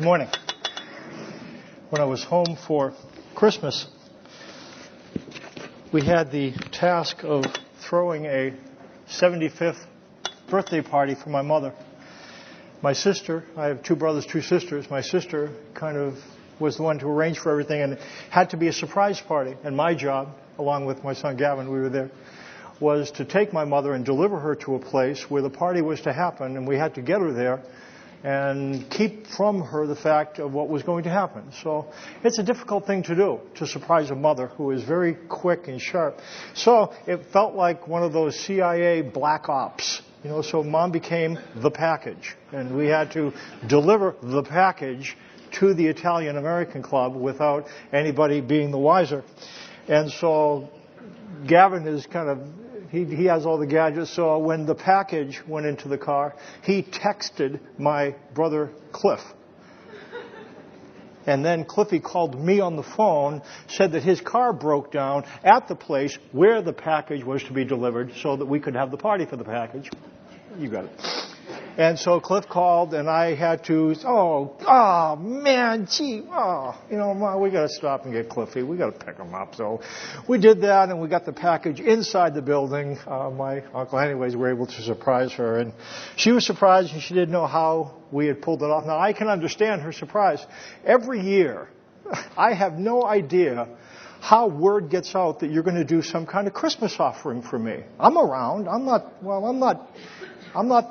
Morning. When I was home for Christmas, we had the task of throwing a 75th birthday party for my mother. My sister, I have two brothers, two sisters. My sister kind of was the one to arrange for everything, and it had to be a surprise party. And my job, along with my son Gavin, we were there, was to take my mother and deliver her to a place where the party was to happen, and we had to get her there and keep from her the fact of what was going to happen. So it's a difficult thing to do, to surprise a mother who is very quick and sharp. So it felt like one of those CIA black ops. So Mom became the package, and we had to deliver the package to the Italian-American Club without anybody being the wiser. And so Gavin is kind of, he has all the gadgets. So when the package went into the car, he texted my brother Cliff. And then Cliffy called me on the phone, said that his car broke down at the place where the package was to be delivered so that we could have the party for the package. You got it. And so Cliff called, and I had to, man, Mom, we got to stop and get Cliffy. We got to pick him up. So we did that, and we got the package inside the building. My uncle, anyways, were able to surprise her, and she was surprised, and she didn't know how we had pulled it off. Now, I can understand her surprise. Every year, I have no idea how word gets out that you're going to do some kind of Christmas offering for me. I'm around. I'm not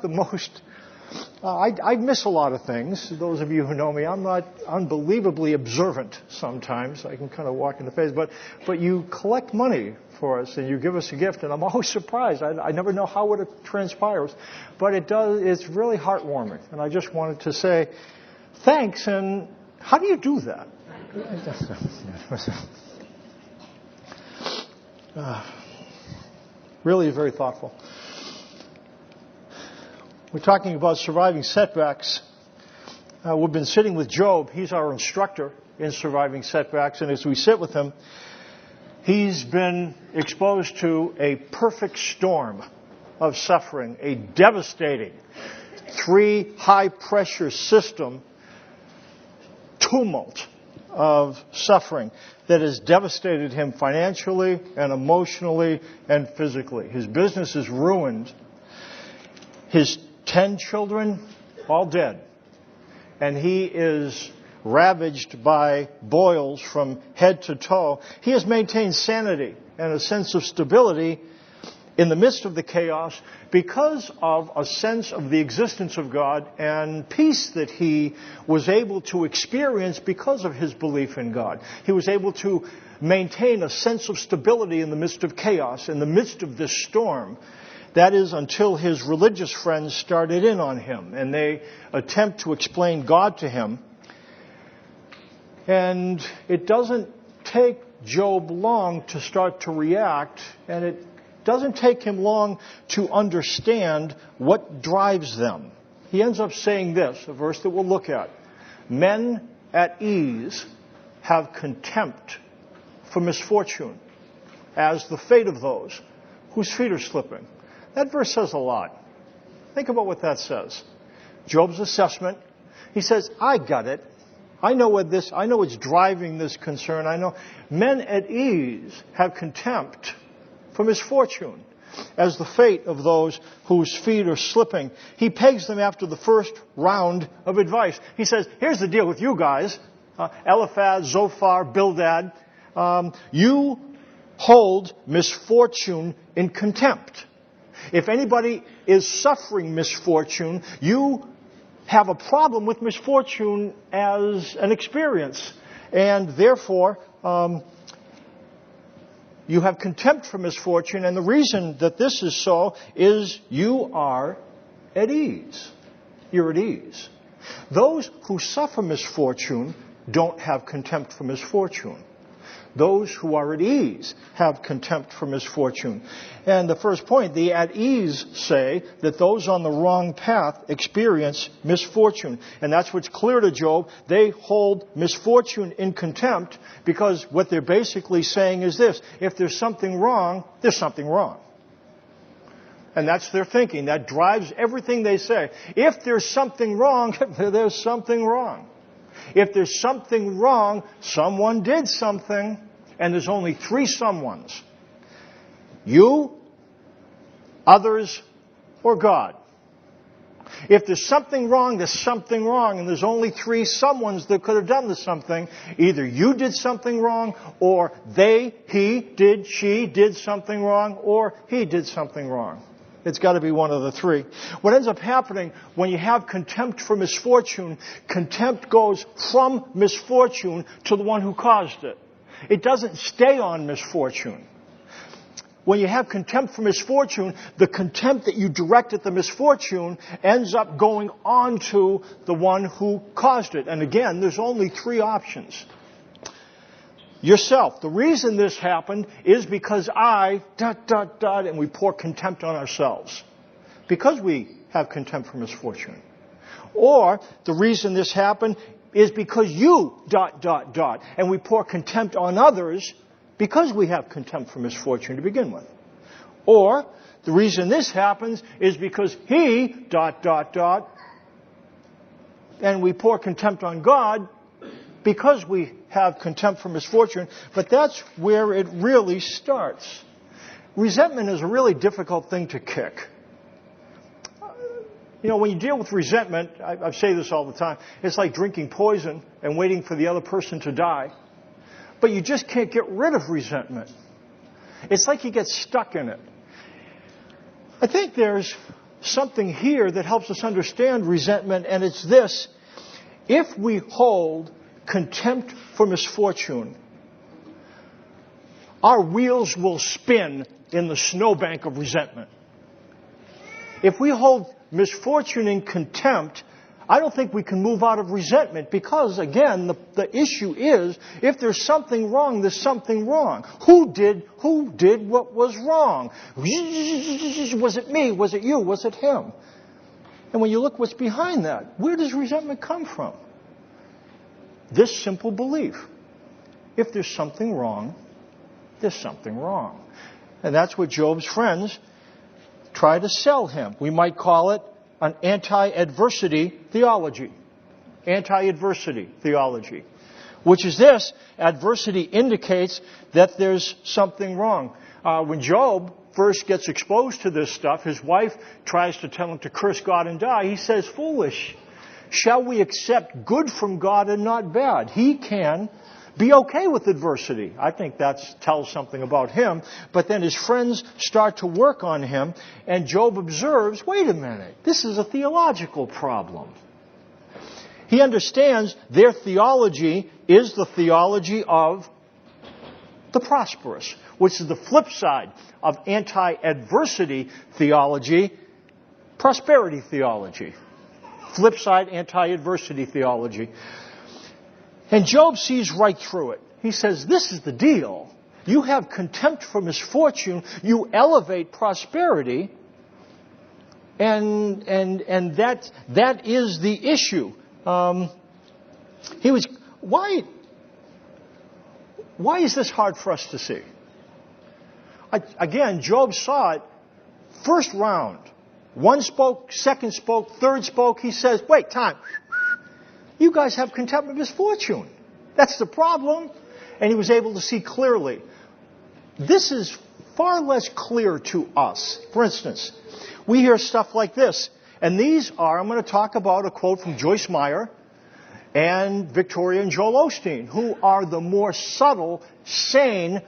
the most... I miss a lot of things. Those of you who know me, I'm not unbelievably observant sometimes. I can kind of walk in the face. But you collect money for us and you give us a gift, and I'm always surprised. I never know how it transpires. But it does. It's really heartwarming. And I just wanted to say thanks. And how do you do that? Really very thoughtful. We're talking about surviving setbacks. We've been sitting with Job. He's our instructor in surviving setbacks. And as we sit with him, he's been exposed to a perfect storm of suffering, a devastating 3 high-pressure system tumult of suffering that has devastated him financially and emotionally and physically. His business is ruined. His 10 children, all dead. And he is ravaged by boils from head to toe. He has maintained sanity and a sense of stability in the midst of the chaos because of a sense of the existence of God and peace that he was able to experience because of his belief in God. He was able to maintain a sense of stability in the midst of chaos, in the midst of this storm. That is until his religious friends started in on him and they attempt to explain God to him. And it doesn't take Job long to start to react, and it doesn't take him long to understand what drives them. He ends up saying this, a verse that we'll look at. Men at ease have contempt for misfortune, as the fate of those whose feet are slipping. That verse says a lot. Think about what that says. Job's assessment. He says, I got it. I know what's driving this concern. I know men at ease have contempt for misfortune as the fate of those whose feet are slipping. He pegs them after the first round of advice. He says, here's the deal with you guys. Eliphaz, Zophar, Bildad. You hold misfortune in contempt. If anybody is suffering misfortune, you have a problem with misfortune as an experience. And therefore, you have contempt for misfortune. And the reason that this is so is you are at ease. You're at ease. Those who suffer misfortune don't have contempt for misfortune. Those who are at ease have contempt for misfortune. And the first point, the at ease say that those on the wrong path experience misfortune. And that's what's clear to Job. They hold misfortune in contempt because what they're basically saying is this: if there's something wrong, there's something wrong. And that's their thinking. That drives everything they say. If there's something wrong, there's something wrong. If there's something wrong, someone did something, and there's only three someones. You, others, or God. If there's something wrong, there's something wrong, and there's only three someones that could have done the something. Either you did something wrong, or they, he did, she did something wrong, or he did something wrong. It's got to be one of the three. What ends up happening when you have contempt for misfortune, contempt goes from misfortune to the one who caused it. It doesn't stay on misfortune. When you have contempt for misfortune, the contempt that you direct at the misfortune ends up going on to the one who caused it. And again, there's only three options. Yourself. The reason this happened is because and we pour contempt on ourselves. Because we have contempt for misfortune. Or, the reason this happened is because you, and we pour contempt on others because we have contempt for misfortune to begin with. Or, the reason this happens is because he, and we pour contempt on God because we have contempt for misfortune. But that's where it really starts. Resentment is a really difficult thing to kick. You know, when you deal with resentment, I say this all the time, it's like drinking poison and waiting for the other person to die. But you just can't get rid of resentment. It's like you get stuck in it. I think there's something here that helps us understand resentment, and it's this. If we hold contempt for misfortune, our wheels will spin in the snowbank of resentment. If we hold misfortune in contempt, I don't think we can move out of resentment because, again, the issue is, if there's something wrong, there's something wrong. Who did what was wrong? Was it me? Was it you? Was it him? And when you look what's behind that, where does resentment come from? This simple belief. If there's something wrong, there's something wrong. And that's what Job's friends try to sell him. We might call it an anti-adversity theology. Anti-adversity theology. Which is this: adversity indicates that there's something wrong. When Job first gets exposed to this stuff, his wife tries to tell him to curse God and die. He says, foolish. Shall we accept good from God and not bad? He can be okay with adversity. I think that tells something about him. But then his friends start to work on him, and Job observes, wait a minute, this is a theological problem. He understands their theology is the theology of the prosperous, which is the flip side of anti-adversity theology, prosperity theology. Flip side, anti-adversity theology. And Job sees right through it. He says, this is the deal. You have contempt for misfortune. You elevate prosperity. And that is the issue. Why is this hard for us to see? Again, Job saw it first round. One spoke, second spoke, third spoke. He says, wait, time. You guys have contempt of misfortune. That's the problem. And he was able to see clearly. This is far less clear to us. For instance, we hear stuff like this. And these are, I'm going to talk about a quote from Joyce Meyer and Victoria and Joel Osteen, who are the more subtle, sane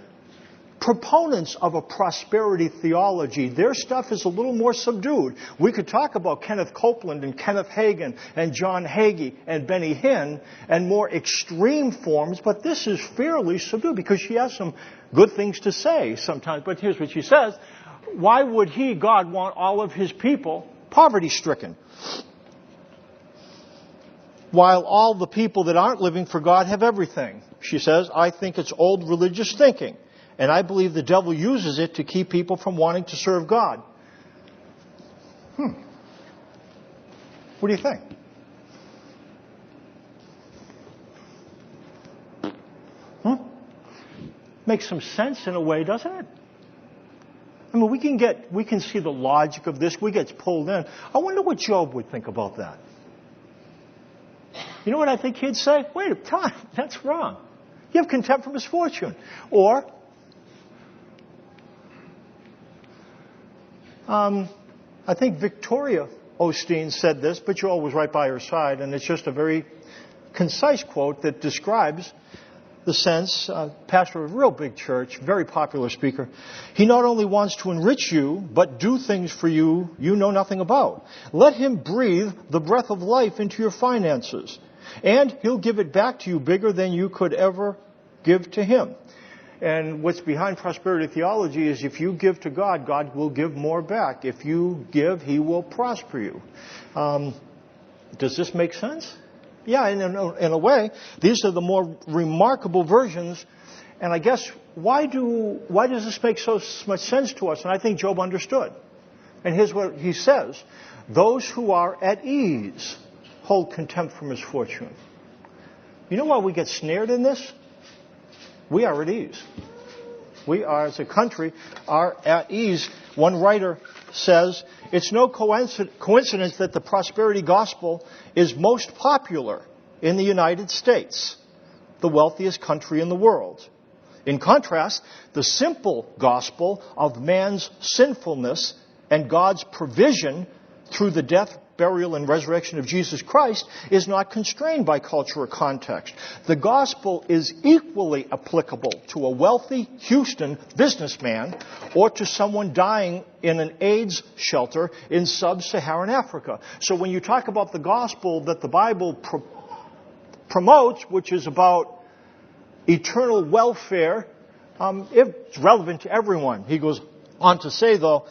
proponents of a prosperity theology. Their stuff is a little more subdued. We could talk about Kenneth Copeland and Kenneth Hagin and John Hagee and Benny Hinn and more extreme forms, but this is fairly subdued because she has some good things to say sometimes. But here's what she says. Why would God, want all of his people poverty-stricken, while all the people that aren't living for God have everything? She says, I think it's old religious thinking. And I believe the devil uses it to keep people from wanting to serve God. What do you think? Makes some sense in a way, doesn't it? I mean, we can see the logic of this. We get pulled in. I wonder what Job would think about that. You know what I think he'd say? Wait a time, that's wrong. You have contempt for misfortune. Or, I think Victoria Osteen said this, but you're always right by her side, and it's just a very concise quote that describes the sense, pastor of a real big church, very popular speaker. He not only wants to enrich you, but do things for you you know nothing about. Let him breathe the breath of life into your finances, and he'll give it back to you bigger than you could ever give to him. And what's behind prosperity theology is if you give to God, God will give more back. If you give, he will prosper you. Does this make sense? Yeah, in a way, these are the more remarkable versions. And I guess, why does this make so much sense to us? And I think Job understood. And here's what he says. Those who are at ease hold contempt for misfortune. You know why we get snared in this? We are at ease. We are, as a country, are at ease. One writer says, it's no coincidence that the prosperity gospel is most popular in the United States, the wealthiest country in the world. In contrast, the simple gospel of man's sinfulness and God's provision through the death, burial, and resurrection of Jesus Christ is not constrained by culture or context. The gospel is equally applicable to a wealthy Houston businessman or to someone dying in an AIDS shelter in sub-Saharan Africa. So when you talk about the gospel that the Bible promotes, which is about eternal welfare, it's relevant to everyone. He goes on to say, though,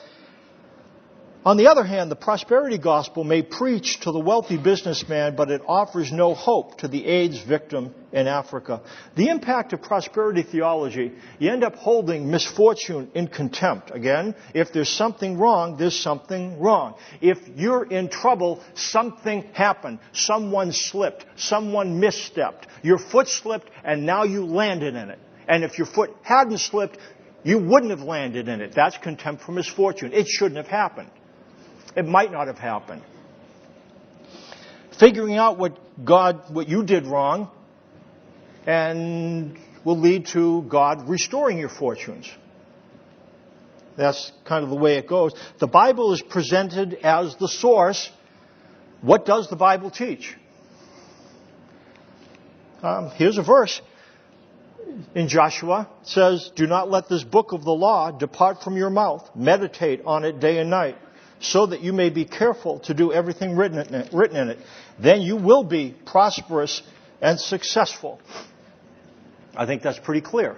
on the other hand, the prosperity gospel may preach to the wealthy businessman, but it offers no hope to the AIDS victim in Africa. The impact of prosperity theology, you end up holding misfortune in contempt. Again, if there's something wrong, there's something wrong. If you're in trouble, something happened. Someone slipped. Someone misstepped. Your foot slipped, and now you landed in it. And if your foot hadn't slipped, you wouldn't have landed in it. That's contempt for misfortune. It shouldn't have happened. It might not have happened. Figuring out what you did wrong, and will lead to God restoring your fortunes. That's kind of the way it goes. The Bible is presented as the source. What does the Bible teach? Here's a verse in Joshua. It says, do not let this book of the law depart from your mouth. Meditate on it day and night, so that you may be careful to do everything written in it. Then you will be prosperous and successful. I think that's pretty clear.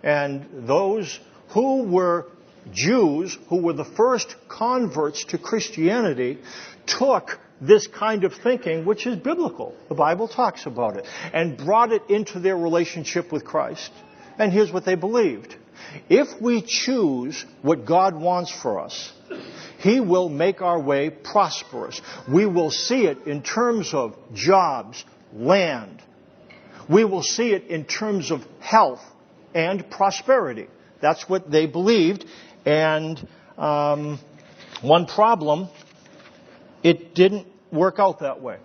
And those who were Jews, who were the first converts to Christianity, took this kind of thinking, which is biblical, the Bible talks about it, and brought it into their relationship with Christ. And here's what they believed. If we choose what God wants for us, He will make our way prosperous. We will see it in terms of jobs, land. We will see it in terms of health and prosperity. That's what they believed. And one problem, it didn't work out that way.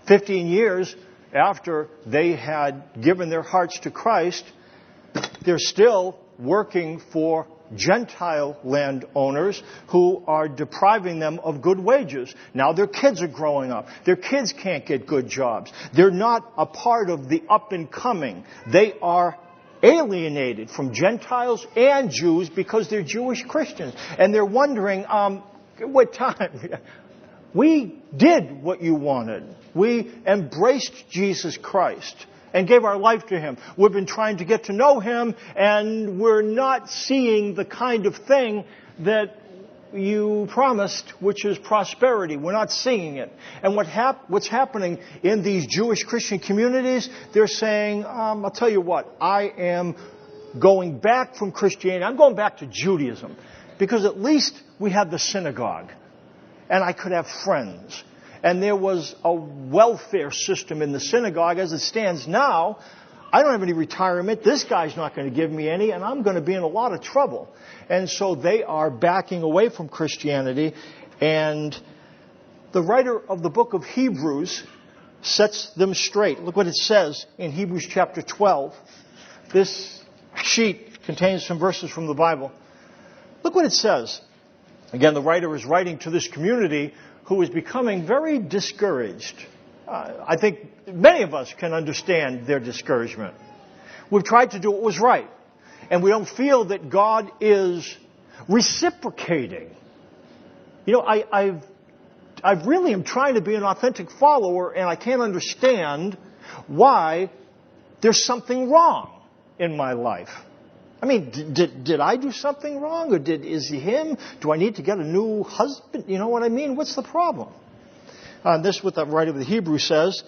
15 years after they had given their hearts to Christ, they're still working for Gentile landowners who are depriving them of good wages. Now their kids are growing up. Their kids can't get good jobs. They're not a part of the up and coming. They are alienated from Gentiles and Jews because they're Jewish Christians. And they're wondering, what time? We did what you wanted. We embraced Jesus Christ and gave our life to Him. We've been trying to get to know Him, and we're not seeing the kind of thing that you promised, which is prosperity. We're not seeing it. And what's happening in these Jewish Christian communities, they're saying, I'll tell you what, I am going back from Christianity. I'm going back to Judaism, because at least we had the synagogue, and I could have friends. And there was a welfare system in the synagogue. As it stands now, I don't have any retirement. This guy's not going to give me any, and I'm going to be in a lot of trouble. And so they are backing away from Christianity. And the writer of the book of Hebrews sets them straight. Look what it says in Hebrews chapter 12. This sheet contains some verses from the Bible. Look what it says. Again, the writer is writing to this community who is becoming very discouraged. I think many of us can understand their discouragement. We've tried to do what was right, and we don't feel that God is reciprocating. You know, I really am trying to be an authentic follower, and I can't understand why there's something wrong in my life. I mean, did I do something wrong, or is he him? Do I need to get a new husband? You know what I mean? What's the problem? This is what the writer of the Hebrews says: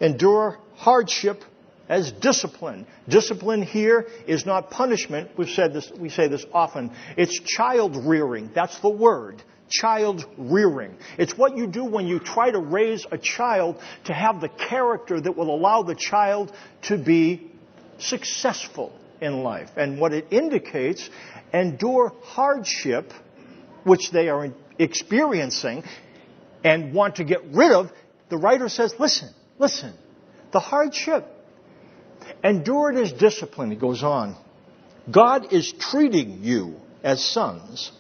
endure hardship as discipline. Discipline here is not punishment. We say this often. It's child rearing. That's the word. Child rearing. It's what you do when you try to raise a child to have the character that will allow the child to be successful in life. And what it indicates, endure hardship, which they are experiencing and want to get rid of. The writer says, listen, the hardship, endure it as discipline. He goes on. God is treating you as sons.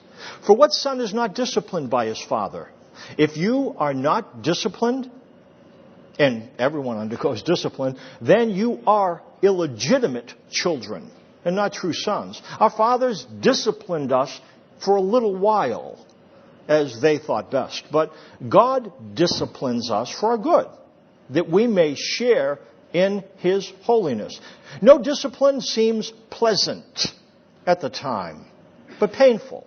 For what son is not disciplined by his father? If you are not disciplined, and everyone undergoes discipline, then you are illegitimate children and not true sons. Our fathers disciplined us for a little while as they thought best. But God disciplines us for our good, that we may share in his holiness. No discipline seems pleasant at the time, but painful.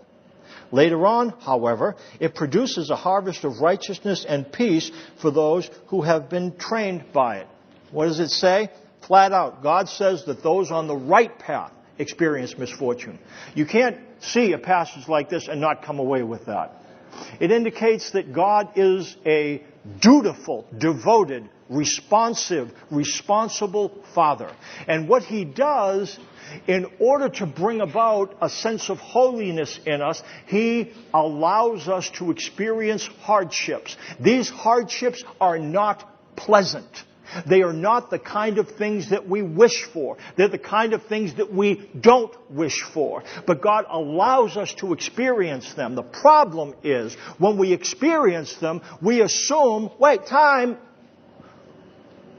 Later on, however, it produces a harvest of righteousness and peace for those who have been trained by it. What does it say? Flat out, God says that those on the right path experience misfortune. You can't see a passage like this and not come away with that. It indicates that God is a dutiful, devoted, responsive, responsible Father. And what he does, in order to bring about a sense of holiness in us, he allows us to experience hardships. These hardships are not pleasant. They are not the kind of things that we wish for. They're the kind of things that we don't wish for. But God allows us to experience them. The problem is, when we experience them, we assume, wait, time,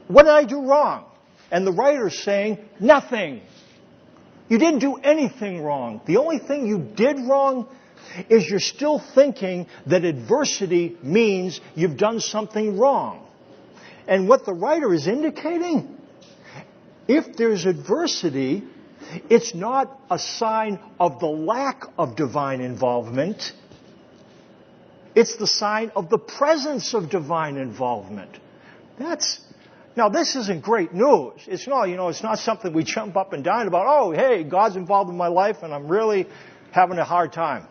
what did I do wrong? And the writer's saying, nothing. You didn't do anything wrong. The only thing you did wrong is you're still thinking that adversity means you've done something wrong. And what the writer is indicating, if there's adversity, it's not a sign of the lack of divine involvement. It's the sign of the presence of divine involvement. Now, this isn't great news. It's not something we jump up and down about. Oh, hey, God's involved in my life and I'm really having a hard time.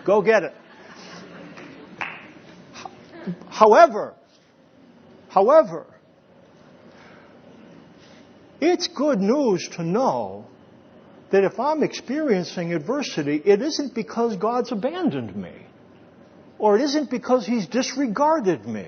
Go get it. However, it's good news to know that if I'm experiencing adversity, it isn't because God's abandoned me, or it isn't because he's disregarded me.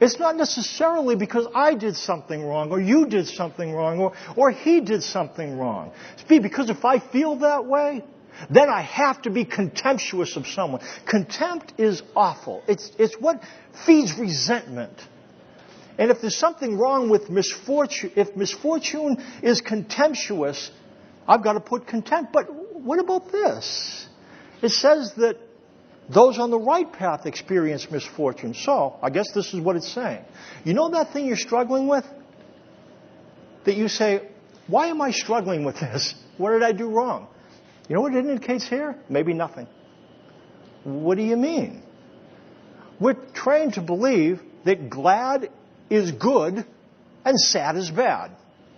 It's not necessarily because I did something wrong, or you did something wrong, or he did something wrong. Because if I feel that way, then I have to be contemptuous of someone. Contempt is awful. It's what feeds resentment. And if there's something wrong with misfortune, if misfortune is contemptuous, I've got to put contempt. But what about this? It says that those on the right path experience misfortune. So, I guess this is what it's saying. You know that thing you're struggling with? That you say, why am I struggling with this? What did I do wrong? You know what it indicates here? Maybe nothing. What do you mean? We're trained to believe that glad is good and sad is bad.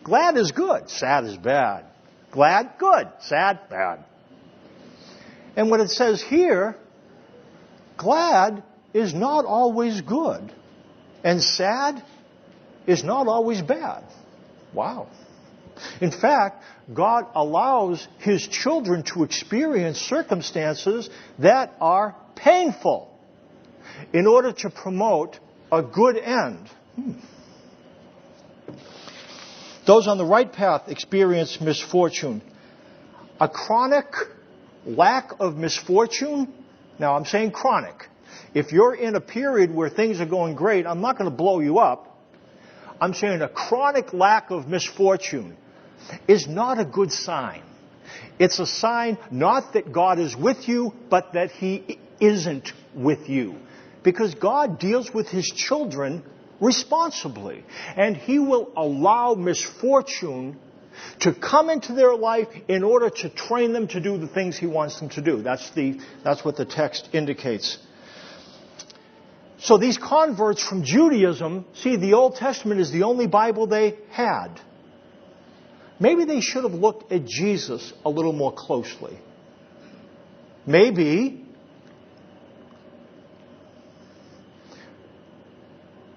Glad is good, sad is bad. Glad, good, sad, bad. And what it says here, glad is not always good, and sad is not always bad. Wow. In fact, God allows His children to experience circumstances that are painful in order to promote a good end. Those on the right path experience misfortune. A chronic lack of misfortune, now I'm saying chronic. If you're in a period where things are going great, I'm not going to blow you up. I'm saying a chronic lack of misfortune is not a good sign. It's a sign not that God is with you, but that He isn't with you. Because God deals with His children responsibly. And He will allow misfortune to come into their life in order to train them to do the things He wants them to do. That's what the text indicates. So these converts from Judaism, see, the Old Testament is the only Bible they had. Maybe they should have looked at Jesus a little more closely. Maybe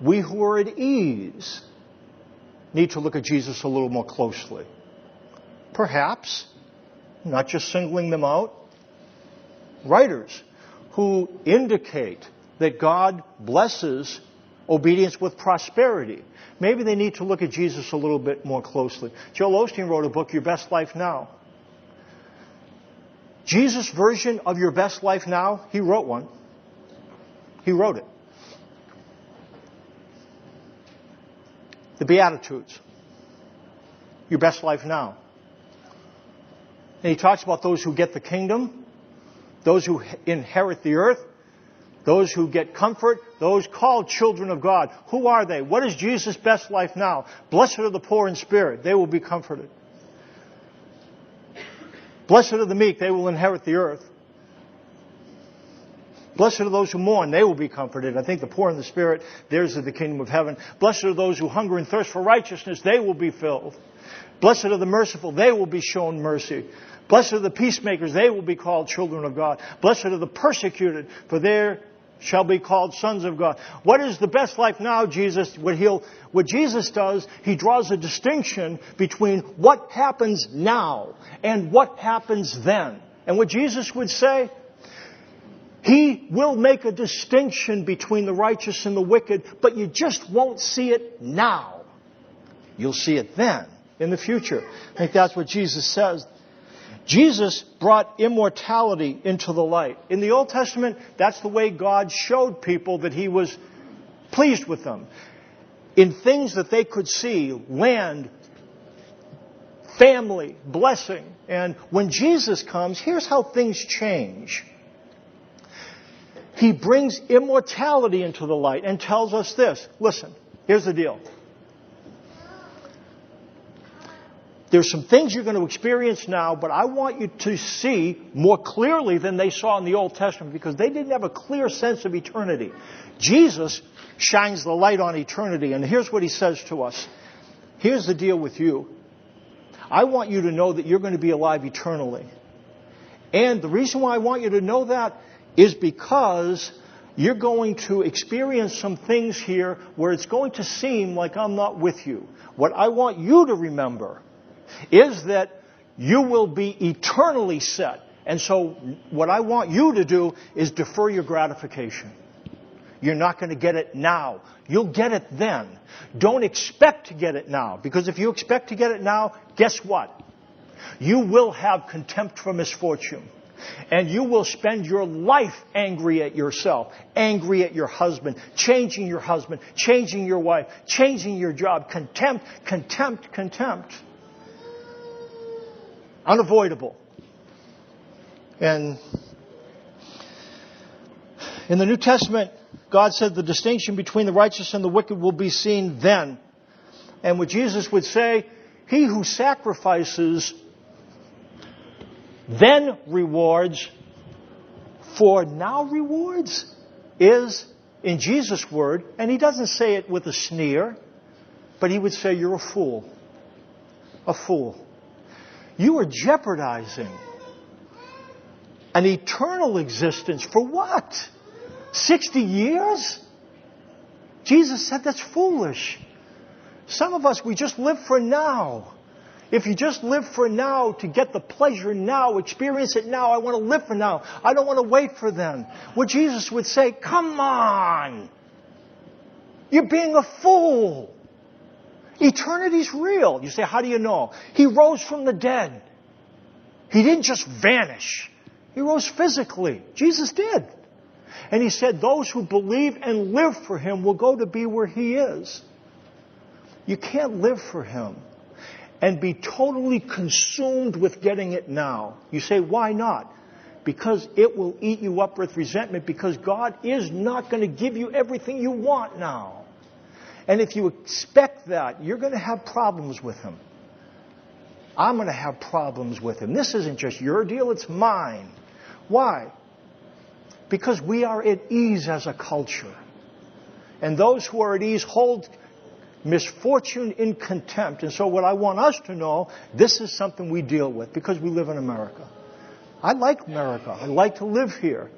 we who are at ease need to look at Jesus a little more closely. Perhaps, not just singling them out, writers who indicate that God blesses obedience with prosperity. Maybe they need to look at Jesus a little bit more closely. Joel Osteen wrote a book, Your Best Life Now. Jesus' version of Your Best Life Now, he wrote one. He wrote it. The Beatitudes. Your best life now. And he talks about those who get the kingdom, those who inherit the earth, those who get comfort, those called children of God. Who are they? What is Jesus' best life now? Blessed are the poor in spirit. They will be comforted. Blessed are the meek. They will inherit the earth. Blessed are those who mourn, they will be comforted. I think the poor in the spirit, theirs is the kingdom of heaven. Blessed are those who hunger and thirst for righteousness, they will be filled. Blessed are the merciful, they will be shown mercy. Blessed are the peacemakers, they will be called children of God. Blessed are the persecuted, for they shall be called sons of God. What is the best life now, Jesus? What Jesus does, He draws a distinction between what happens now and what happens then. And what Jesus would say, He will make a distinction between the righteous and the wicked, but you just won't see it now. You'll see it then, in the future. I think that's what Jesus says. Jesus brought immortality into the light. In the Old Testament, that's the way God showed people that He was pleased with them. In things that they could see, land, family, blessing. And when Jesus comes, here's how things change. He brings immortality into the light and tells us this. Listen, here's the deal. There's some things you're going to experience now, but I want you to see more clearly than they saw in the Old Testament because they didn't have a clear sense of eternity. Jesus shines the light on eternity, and here's what He says to us. Here's the deal with you. I want you to know that you're going to be alive eternally. And the reason why I want you to know that is because you're going to experience some things here where it's going to seem like I'm not with you. What I want you to remember is that you will be eternally set. And so what I want you to do is defer your gratification. You're not going to get it now. You'll get it then. Don't expect to get it now. Because if you expect to get it now, guess what? You will have contempt for misfortune. And you will spend your life angry at yourself, angry at your husband, changing your wife, changing your job. Contempt, contempt, contempt. Unavoidable. And in the New Testament, God said the distinction between the righteous and the wicked will be seen then. And what Jesus would say, he who sacrifices then rewards for now rewards is, in Jesus' word, and He doesn't say it with a sneer, but He would say, you're a fool. A fool. You are jeopardizing an eternal existence for what? 60 years? Jesus said that's foolish. Some of us, we just live for now. If you just live for now to get the pleasure now, experience it now, I want to live for now. I don't want to wait for then. What Jesus would say, come on. You're being a fool. Eternity's real. You say, how do you know? He rose from the dead. He didn't just vanish. He rose physically. Jesus did. And He said those who believe and live for Him will go to be where He is. You can't live for Him and be totally consumed with getting it now. You say, why not? Because it will eat you up with resentment, because God is not going to give you everything you want now. And if you expect that, you're going to have problems with Him. I'm going to have problems with Him. This isn't just your deal, it's mine. Why? Because we are at ease as a culture. And those who are at ease hold misfortune in contempt. And so what I want us to know, this is something we deal with because we live in America. I like America. I like to live here.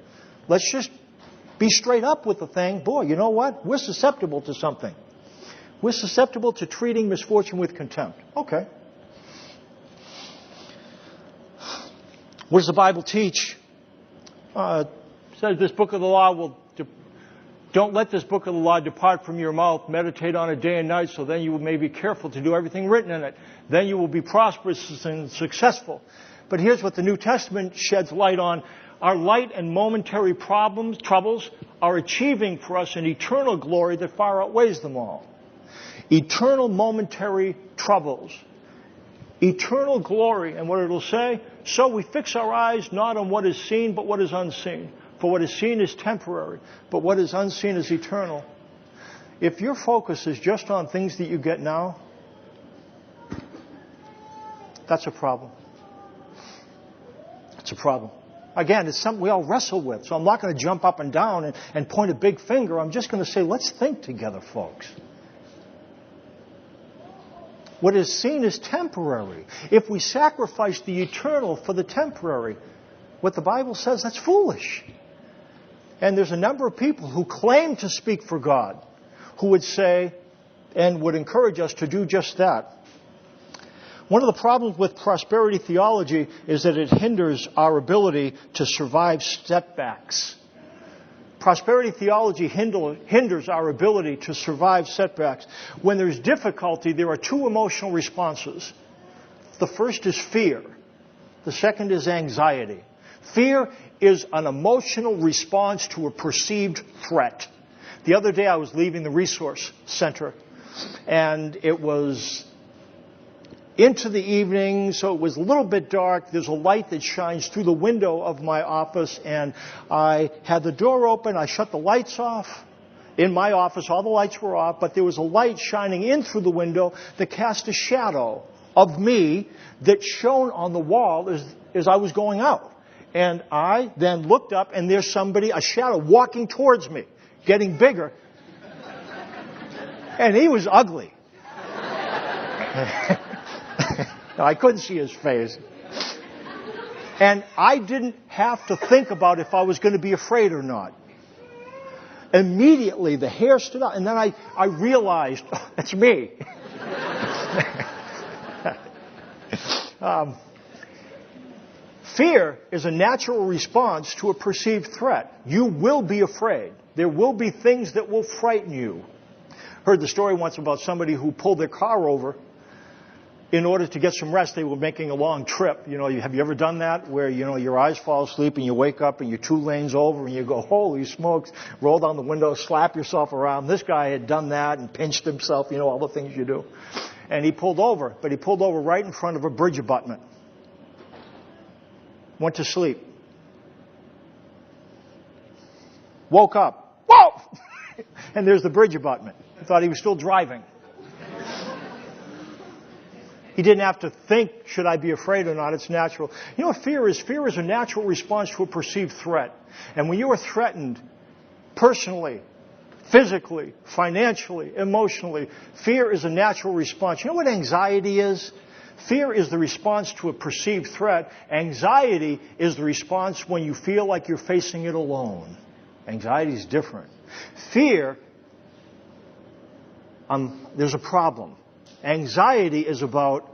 Let's just be straight up with the thing. Boy, you know what? We're susceptible to something. We're susceptible to treating misfortune with contempt. Okay. What does the Bible teach? It says this book of the law will... Don't let this book of the law depart from your mouth. Meditate on it day and night, so then you may be careful to do everything written in it. Then you will be prosperous and successful. But here's what the New Testament sheds light on. Our light and momentary troubles are achieving for us an eternal glory that far outweighs them all. Eternal momentary troubles. Eternal glory. And what it'll say, so we fix our eyes not on what is seen, but what is unseen. For what is seen is temporary, but what is unseen is eternal. If your focus is just on things that you get now, that's a problem. It's a problem. Again, it's something we all wrestle with, so I'm not going to jump up and down and point a big finger. I'm just going to say, let's think together, folks. What is seen is temporary. If we sacrifice the eternal for the temporary, what the Bible says, that's foolish. And there's a number of people who claim to speak for God who would say and would encourage us to do just that. One of the problems with prosperity theology is that it hinders our ability to survive setbacks. Prosperity theology hinders our ability to survive setbacks. When there's difficulty, there are two emotional responses. The first is fear. The second is anxiety. Fear is an emotional response to a perceived threat. The other day I was leaving the resource center, and it was into the evening, so it was a little bit dark. There's a light that shines through the window of my office, and I had the door open. I shut the lights off. In my office, all the lights were off, but there was a light shining in through the window that cast a shadow of me that shone on the wall as I was going out. And I then looked up, and there's somebody, a shadow, walking towards me, getting bigger. And he was ugly. I couldn't see his face. And I didn't have to think about if I was going to be afraid or not. Immediately, the hair stood up, and then I realized, oh, that's me. Fear is a natural response to a perceived threat. You will be afraid. There will be things that will frighten you. Heard the story once about somebody who pulled their car over in order to get some rest. They were making a long trip. Have you ever done that? Where, your eyes fall asleep and you wake up and you're 2 lanes over and you go, holy smokes, roll down the window, slap yourself around. This guy had done that and pinched himself, all the things you do. And he pulled over, but he pulled over right in front of a bridge abutment. Went to sleep. Woke up. Whoa! And there's the bridge abutment. He thought he was still driving. He didn't have to think, should I be afraid or not? It's natural. You know what fear is? Fear is a natural response to a perceived threat. And when you are threatened personally, physically, financially, emotionally, fear is a natural response. You know what anxiety is? Fear is the response to a perceived threat. Anxiety is the response when you feel like you're facing it alone. Anxiety is different. Fear, there's a problem. Anxiety is about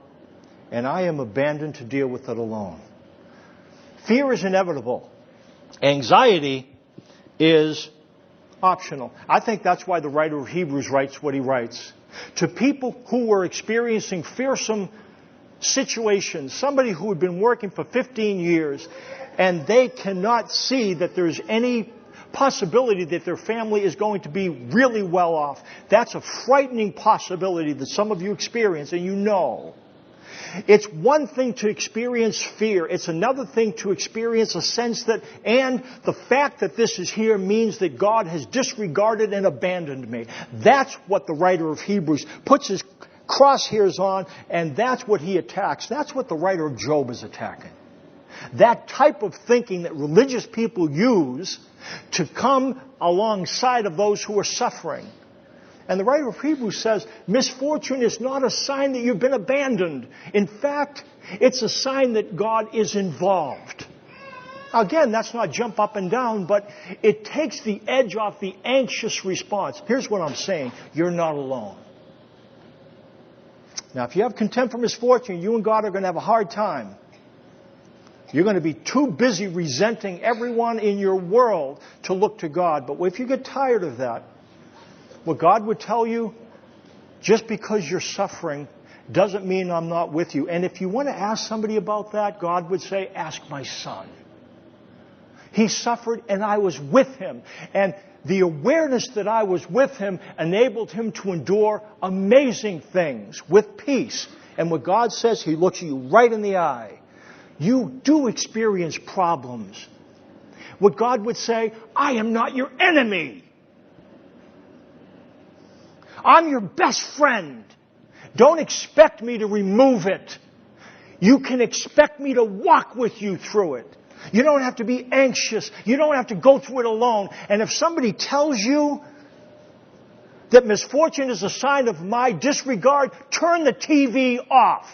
and I am abandoned to deal with it alone. Fear is inevitable. Anxiety is optional. I think that's why the writer of Hebrews writes what he writes. To people who were experiencing fearsome situations, somebody who had been working for 15 years, and they cannot see that there's any possibility that their family is going to be really well off. That's a frightening possibility that some of you experience, and you know. It's one thing to experience fear. It's another thing to experience a sense that, and the fact that this is here means that God has disregarded and abandoned me. That's what the writer of Hebrews puts his crosshairs on, and that's what he attacks. That's what the writer of Job is attacking. That type of thinking that religious people use to come alongside of those who are suffering. And the writer of Hebrews says, misfortune is not a sign that you've been abandoned. In fact, it's a sign that God is involved. Again, that's not jump up and down, but it takes the edge off the anxious response. Here's what I'm saying. You're not alone. Now, if you have contempt for misfortune, you and God are going to have a hard time. You're going to be too busy resenting everyone in your world to look to God. But if you get tired of that, what God would tell you, just because you're suffering doesn't mean I'm not with you. And if you want to ask somebody about that, God would say, ask my son. He suffered and I was with him. And the awareness that I was with him enabled him to endure amazing things with peace. And what God says, he looks at you right in the eye. You do experience problems. What God would say, I am not your enemy. I'm your best friend. Don't expect me to remove it. You can expect me to walk with you through it. You don't have to be anxious. You don't have to go through it alone. And if somebody tells you that misfortune is a sign of my disregard, turn the TV off.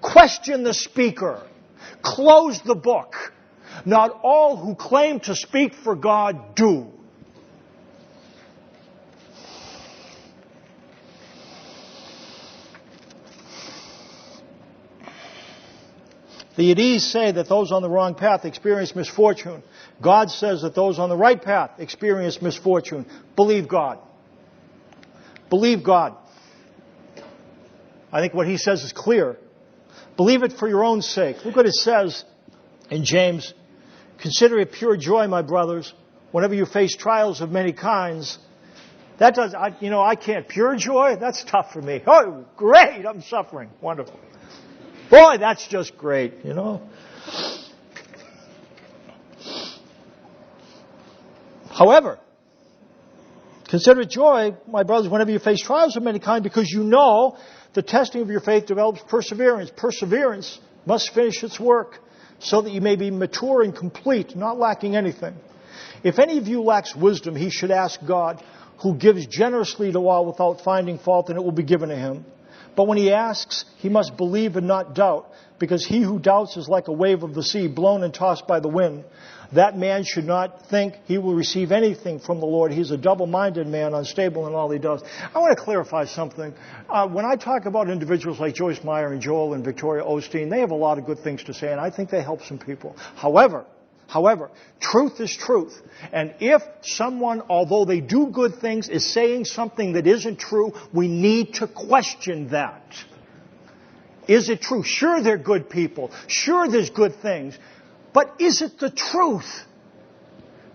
Question the speaker. Close the book. Not all who claim to speak for God do. The Yiddies say that those on the wrong path experience misfortune. God says that those on the right path experience misfortune. Believe God. Believe God. I think what he says is clear. Believe it for your own sake. Look what it says in James. Consider it pure joy, my brothers, whenever you face trials of many kinds. That does, I can't. Pure joy? That's tough for me. Oh, great, I'm suffering. Wonderful. Boy, that's just great, However, consider it joy, my brothers, whenever you face trials of many kinds, because you know the testing of your faith develops perseverance. Perseverance must finish its work so that you may be mature and complete, not lacking anything. If any of you lacks wisdom, he should ask God, who gives generously to all without finding fault, and it will be given to him. But when he asks, he must believe and not doubt, because he who doubts is like a wave of the sea, blown and tossed by the wind. That man should not think he will receive anything from the Lord. He's a double-minded man, unstable in all he does. I want to clarify something. When I talk about individuals like Joyce Meyer and Joel and Victoria Osteen, they have a lot of good things to say, and I think they help some people. However, truth is truth. And if someone, although they do good things, is saying something that isn't true, we need to question that. Is it true? Sure, they're good people. Sure, there's good things. But is it the truth?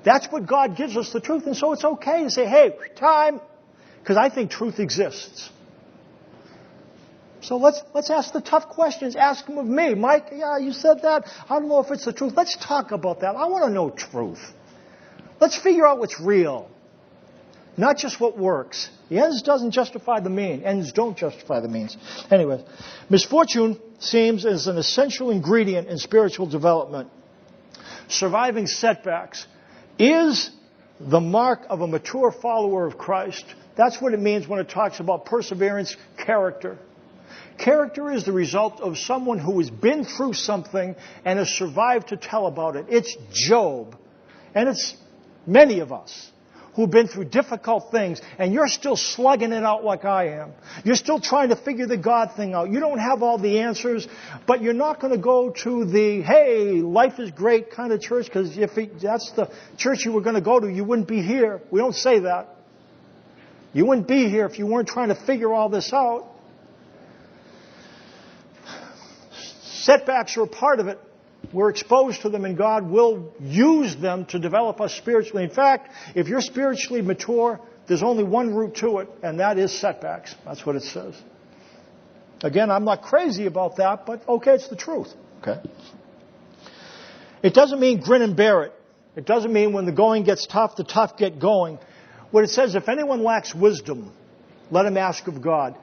That's what God gives us, the truth. And so it's okay to say, hey, time. Because I think truth exists. So let's ask the tough questions. Ask them of me. Mike, yeah, you said that. I don't know if it's the truth. Let's talk about that. I want to know truth. Let's figure out what's real. Not just what works. The ends doesn't justify the means. Ends don't justify the means. Anyway, misfortune seems as an essential ingredient in spiritual development. Surviving setbacks is the mark of a mature follower of Christ. That's what it means when it talks about perseverance, character. Character is the result of someone who has been through something and has survived to tell about it. It's Job. And it's many of us who've been through difficult things, and you're still slugging it out like I am. You're still trying to figure the God thing out. You don't have all the answers, but you're not going to go to the, hey, life is great kind of church, because if that's the church you were going to go to, you wouldn't be here. We don't say that. You wouldn't be here if you weren't trying to figure all this out. Setbacks are a part of it. We're exposed to them, and God will use them to develop us spiritually. In fact, if you're spiritually mature, there's only one route to it, and that is setbacks. That's what it says. Again, I'm not crazy about that, but okay, it's the truth. Okay. It doesn't mean grin and bear it. It doesn't mean when the going gets tough, the tough get going. What it says, if anyone lacks wisdom, let him ask of God.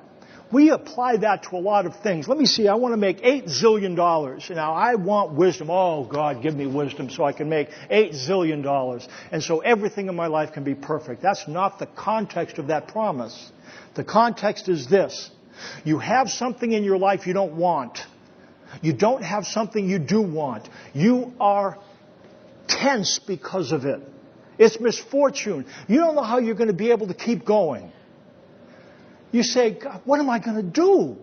We apply that to a lot of things. Let me see, I want to make $8 zillion. Now, I want wisdom. Oh, God, give me wisdom so I can make $8 zillion. And so everything in my life can be perfect. That's not the context of that promise. The context is this. You have something in your life you don't want. You don't have something you do want. You are tense because of it. It's misfortune. You don't know how you're going to be able to keep going. You say, God, what am I going to do?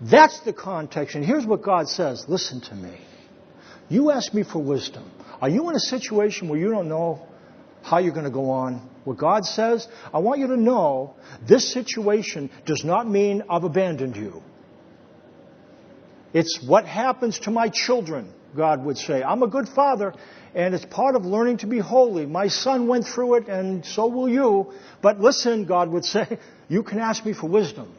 That's the context. And here's what God says. Listen to me. You ask me for wisdom. Are you in a situation where you don't know how you're going to go on? What God says, I want you to know this situation does not mean I've abandoned you. It's what happens to my children, God would say. I'm a good father, and it's part of learning to be holy. My son went through it, and so will you. But listen, God would say, you can ask me for wisdom,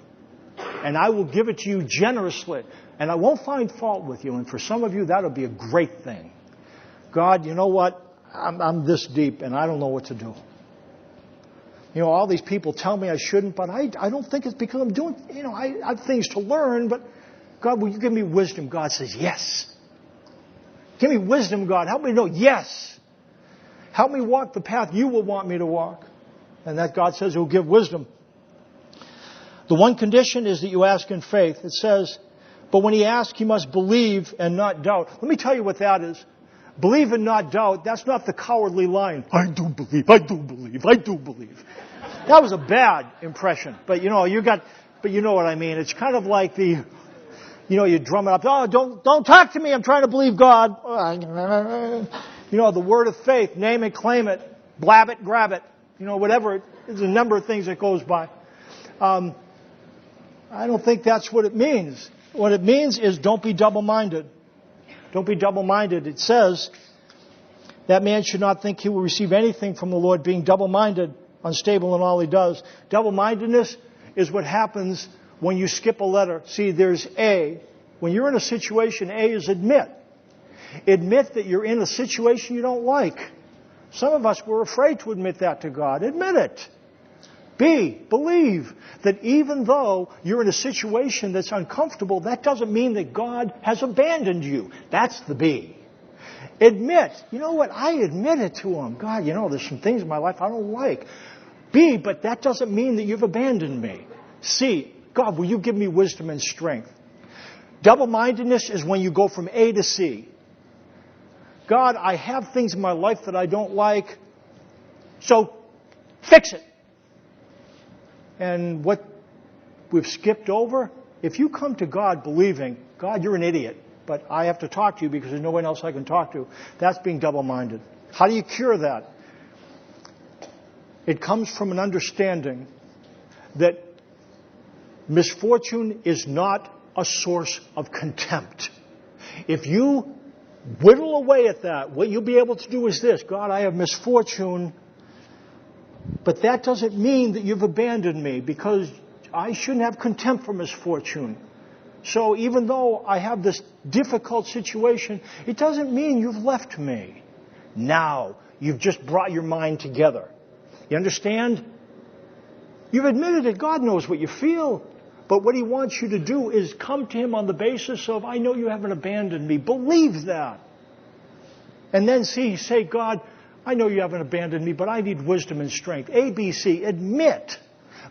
and I will give it to you generously, and I won't find fault with you. And for some of you, that'll be a great thing. God, you know what? I'm this deep, and I don't know what to do. You know, all these people tell me I shouldn't, but I don't think it's because I'm doing, I have things to learn, but God, will you give me wisdom? God says, yes. Give me wisdom, God. Help me know, yes. Help me walk the path you will want me to walk. And that God says He'll give wisdom. The one condition is that you ask in faith. It says, but when he asks, he must believe and not doubt. Let me tell you what that is. Believe and not doubt, that's not the cowardly line. I do believe, I do believe, I do believe. That was a bad impression. But you know what I mean. It's kind of like you drum it up. Oh, don't talk to me. I'm trying to believe God. The word of faith, name it, claim it, blab it, grab it. Whatever. There's a number of things that goes by. I don't think that's what it means. What it means is don't be double-minded. Don't be double-minded. It says that man should not think he will receive anything from the Lord, being double-minded, unstable in all he does. Double-mindedness is what happens when you skip a letter. See, there's A. When you're in a situation, A is admit. Admit that you're in a situation you don't like. Some of us were afraid to admit that to God. Admit it. B, believe that even though you're in a situation that's uncomfortable, that doesn't mean that God has abandoned you. That's the B. Admit. You know what? I admit it to Him. God, there's some things in my life I don't like. B, but that doesn't mean that you've abandoned me. C, God, will you give me wisdom and strength? Double-mindedness is when you go from A to C. God, I have things in my life that I don't like, so fix it. And what we've skipped over, if you come to God believing, God, you're an idiot, but I have to talk to you because there's no one else I can talk to, that's being double-minded. How do you cure that? It comes from an understanding that misfortune is not a source of contempt. If you whittle away at that, what you'll be able to do is this: God, I have misfortune, but that doesn't mean that you've abandoned me, because I shouldn't have contempt for misfortune. So even though I have this difficult situation, it doesn't mean you've left me. Now, you've just brought your mind together. You understand? You've admitted it. God knows what you feel. But what He wants you to do is come to Him on the basis of, I know you haven't abandoned me. Believe that. And then say, God, I know you haven't abandoned me, but I need wisdom and strength. A, B, C. Admit.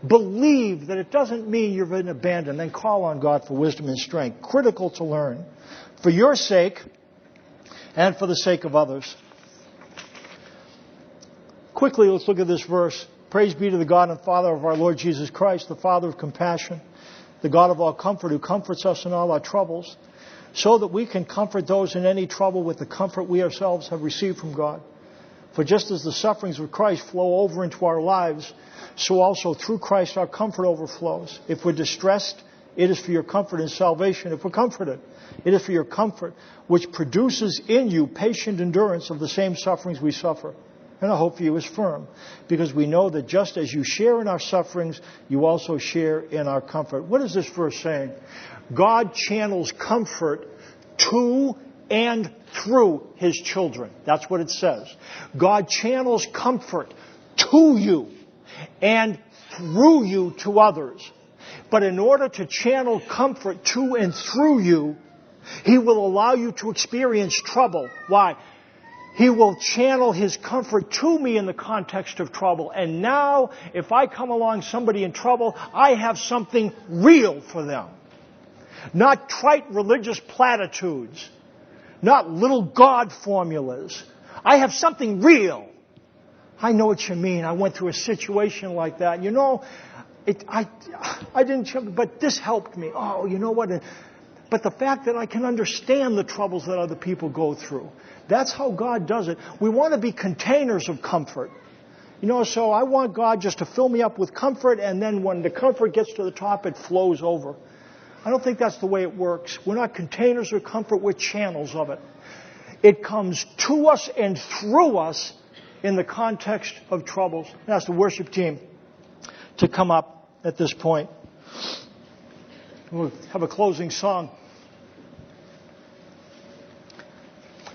Believe that it doesn't mean you've been abandoned. Then call on God for wisdom and strength. Critical to learn. For your sake and for the sake of others. quickly, let's look at this verse. Praise be to the God and Father of our Lord Jesus Christ, the Father of compassion, the God of all comfort, who comforts us in all our troubles, so that we can comfort those in any trouble with the comfort we ourselves have received from God. For just as the sufferings of Christ flow over into our lives, so also through Christ our comfort overflows. If we're distressed, it is for your comfort and salvation. If we're comforted, it is for your comfort, which produces in you patient endurance of the same sufferings we suffer. And our hope for you is firm, because we know that just as you share in our sufferings, you also share in our comfort. What is this verse saying? God channels comfort to and through His children. That's what it says. God channels comfort to you and through you to others. But in order to channel comfort to and through you, He will allow you to experience trouble. Why? He will channel His comfort to me in the context of trouble. And now, if I come along somebody in trouble, I have something real for them. Not trite religious platitudes. Not little God formulas. I have something real. I know what you mean. I went through a situation like that. You know, I didn't, but this helped me. Oh, you know what? But the fact that I can understand the troubles that other people go through. That's how God does it. We want to be containers of comfort. You know, so I want God just to fill me up with comfort, and then when the comfort gets to the top, it flows over. I don't think that's the way it works. We're not containers of comfort, we're channels of it. It comes to us and through us in the context of troubles. And ask the worship team to come up at this point. We'll have a closing song.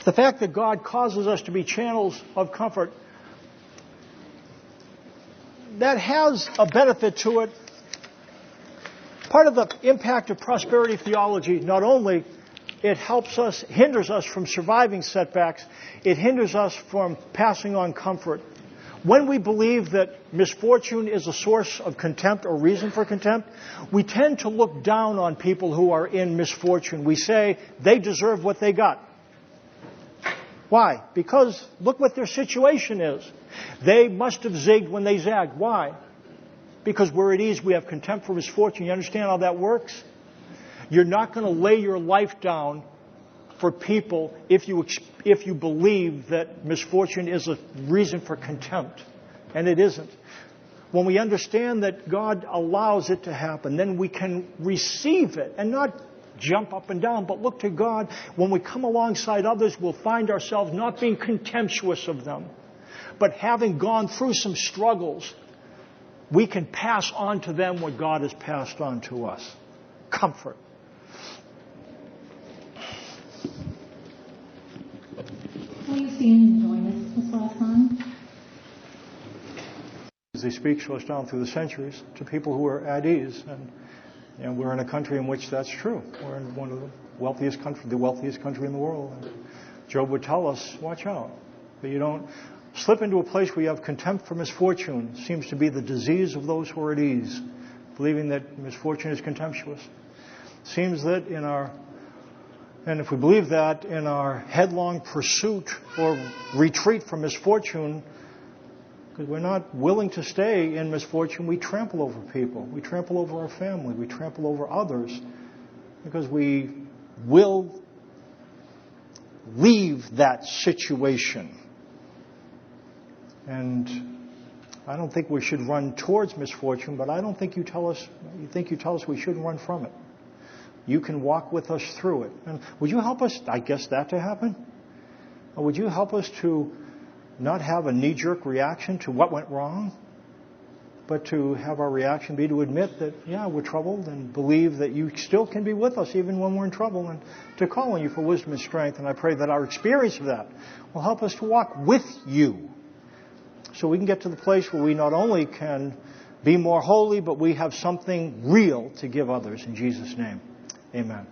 The fact that God causes us to be channels of comfort, that has a benefit to it. Part of the impact of prosperity theology, not only it hinders us from surviving setbacks, it hinders us from passing on comfort. When we believe that misfortune is a source of contempt or reason for contempt, we tend to look down on people who are in misfortune. We say they deserve what they got. Why? Because look what their situation is. They must have zigged when they zagged. Why? Because we're at ease, we have contempt for misfortune. You understand how that works? You're not going to lay your life down for people if you believe that misfortune is a reason for contempt. And it isn't. When we understand that God allows it to happen, then we can receive it and not jump up and down, but look to God. When we come alongside others, we'll find ourselves not being contemptuous of them, but having gone through some struggles, we can pass on to them what God has passed on to us. Comfort. Will you stand and join us this last time? As He speaks to us down through the centuries, to people who are at ease. And we're in a country in which that's true. We're in one of the wealthiest country in the world. And Job would tell us, watch out, that you don't slip into a place where you have contempt for misfortune. It seems to be the disease of those who are at ease, believing that misfortune is contemptuous. It seems that and if we believe that, in our headlong pursuit or retreat from misfortune, because we're not willing to stay in misfortune, we trample over people. We trample over our family. We trample over others because we will leave that situation. And I don't think we should run towards misfortune, but I don't think you tell us we shouldn't run from it. You can walk with us through it. And would you help us, I guess, that to happen? Or would you help us to not have a knee-jerk reaction to what went wrong, but to have our reaction be to admit that, yeah, we're troubled, and believe that you still can be with us even when we're in trouble, and to call on you for wisdom and strength. And I pray that our experience of that will help us to walk with you, so we can get to the place where we not only can be more holy, but we have something real to give others. In Jesus' name, amen.